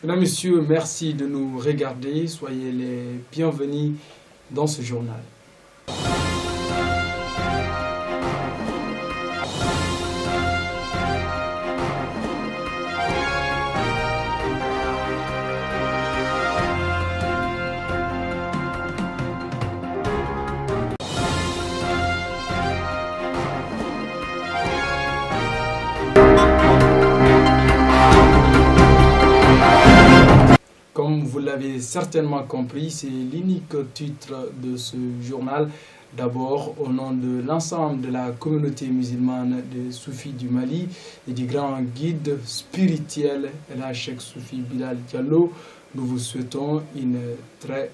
Mesdames, Messieurs, merci de nous regarder. Soyez les bienvenus dans ce journal. Comme vous l'avez certainement compris, c'est l'unique titre de ce journal. D'abord, au nom de l'ensemble de la communauté musulmane des Soufis du Mali et du grand guide spirituel El Cheikh Soufi Bilal Diallo, nous vous souhaitons une très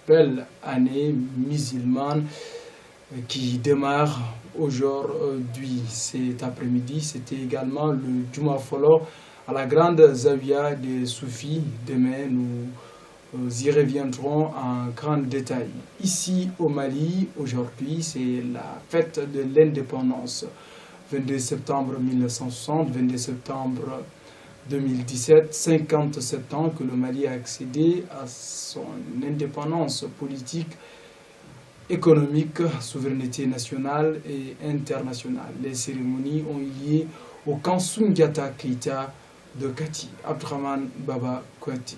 belle année musulmane qui démarre aujourd'hui. Cet après-midi, c'était également le Juma Folo à la grande Zawiya des Soufis. Demain, nous y reviendrons en grand détail. Ici au Mali, aujourd'hui, c'est la fête de l'indépendance. 22 septembre 1960, 22 septembre 2017, 57 ans que le Mali a accédé à son indépendance politique, économique, souveraineté nationale et internationale. Les cérémonies ont eu lieu au camp Soundiata Keita de Kati. Abdraman Baba Kouati.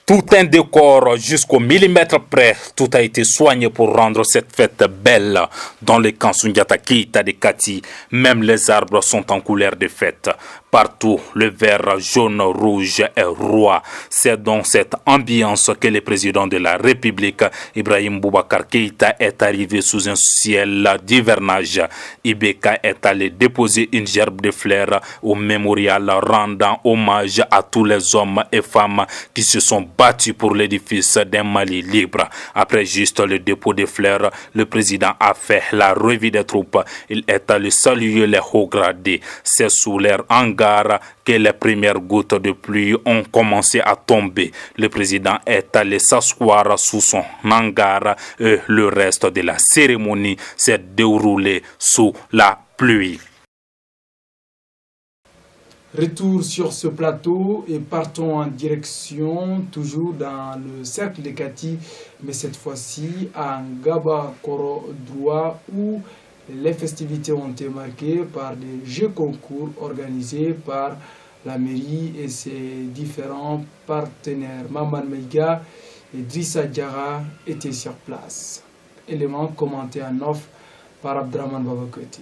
Tout un décor jusqu'au millimètre près, tout a été soigné pour rendre cette fête belle. Dans le camp Soundiata Keita de Kati, même les arbres sont en couleur de fête. Partout, le vert, jaune, rouge est roi. C'est dans cette ambiance que le président de la République, Ibrahim Boubacar Keïta, est arrivé sous un ciel d'hivernage. Ibeka est allé déposer une gerbe de fleurs au mémorial, rendant hommage à tous les hommes et femmes qui se sont battus pour l'édifice d'un Mali libre. Après juste le dépôt de fleurs, le président a fait la revue des troupes. Il est allé saluer les hauts gradés. C'est sous leur hangar que les premières gouttes de pluie ont commencé à tomber. Le président est allé s'asseoir sous son hangar et le reste de la cérémonie s'est déroulé sous la pluie. Retour sur ce plateau et partons en direction, toujours dans le cercle de Kati, mais cette fois-ci à Ngaba Koro Droua, où les festivités ont été marquées par des jeux concours organisés par la mairie et ses différents partenaires. Maman Meiga et Drissa Diara étaient sur place. Élément commenté en off par Abdraman Babakoti.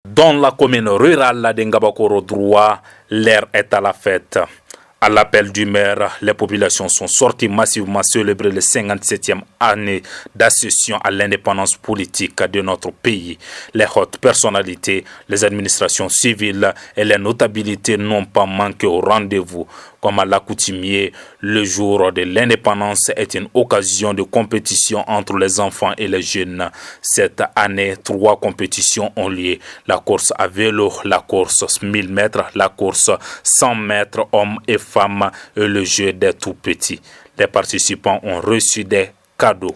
Dans la commune rurale de Ngabakoro Droua, l'air est à la fête. À l'appel du maire, les populations sont sorties massivement célébrer la 57e année d'accession à l'indépendance politique de notre pays. Les hautes personnalités, les administrations civiles et les notabilités n'ont pas manqué au rendez-vous. Comme à l'accoutumée, le jour de l'indépendance est une occasion de compétition entre les enfants et les jeunes. Cette année, 3 compétitions ont lieu. La course à vélo, la course 1000 mètres, la course 100 mètres hommes et femmes et le jeu des tout-petits. Les participants ont reçu des cadeaux.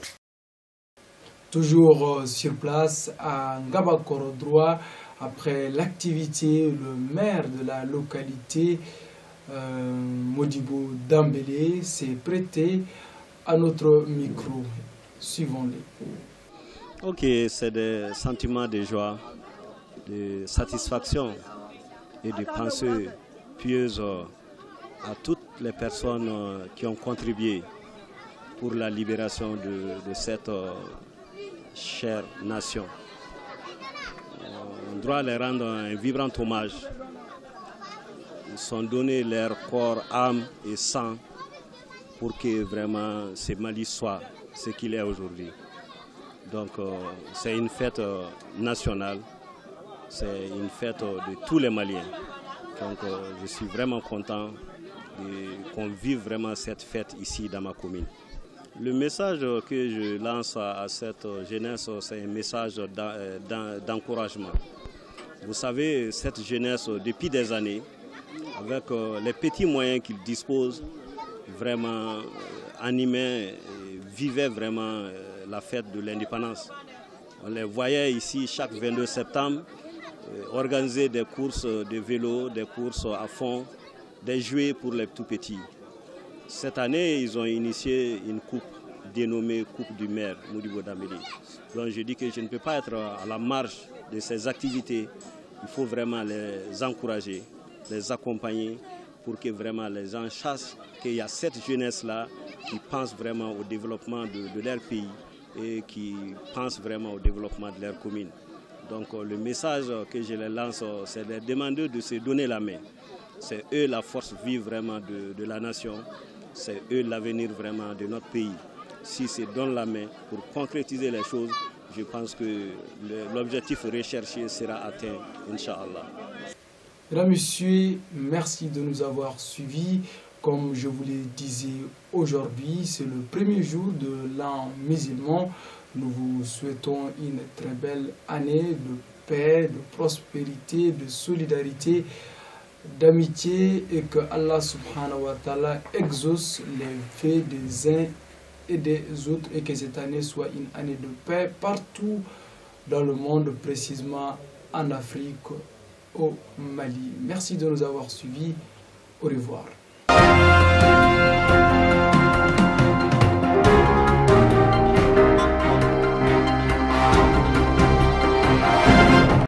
Toujours sur place à Ngabakoro Droua, après l'activité, le maire de la localité, Modibo Dambélé, s'est prêté à notre micro. Suivons-les. Ok, c'est des sentiments de joie, de satisfaction et de pensée pieuse à toutes les personnes qui ont contribué pour la libération de cette chère nation. On doit leur rendre un vibrant hommage. Ils sont donnés leur corps, âme et sang pour que vraiment ce Mali soit ce qu'il est aujourd'hui. Donc c'est une fête nationale, c'est une fête de tous les Maliens. Donc je suis vraiment content qu'on vive vraiment cette fête ici dans ma commune. Le message que je lance à cette jeunesse, c'est un message d'encouragement. Vous savez, cette jeunesse, depuis des années, avec les petits moyens qu'ils disposent, vraiment animaient, vivaient vraiment la fête de l'indépendance. On les voyait ici chaque 22 septembre organiser des courses de vélo, des courses à fond, des jouets pour les tout petits. Cette année, ils ont initié une coupe dénommée Coupe du maire Modibo Dambélé. Donc je dis que je ne peux pas être à la marge de ces activités. Il faut vraiment les encourager, les accompagner pour que vraiment les gens sachent qu'il y a cette jeunesse-là qui pense vraiment au développement de leur pays et qui pense vraiment au développement de leur commune. Donc le message que je leur lance, c'est de demander de se donner la main. C'est eux la force vive vraiment de la nation, c'est eux l'avenir vraiment de notre pays. Si se donnent la main pour concrétiser les choses, je pense que l'objectif recherché sera atteint, Inch'Allah. Mesdames, Messieurs, merci de nous avoir suivis. Comme je vous le disais aujourd'hui, c'est le premier jour de l'an musulman. Nous vous souhaitons une très belle année de paix, de prospérité, de solidarité, d'amitié et que Allah subhanahu wa ta'ala exauce les faits des uns et des autres et que cette année soit une année de paix partout dans le monde, précisément en Afrique, au Mali. Merci de nous avoir suivis. Au revoir.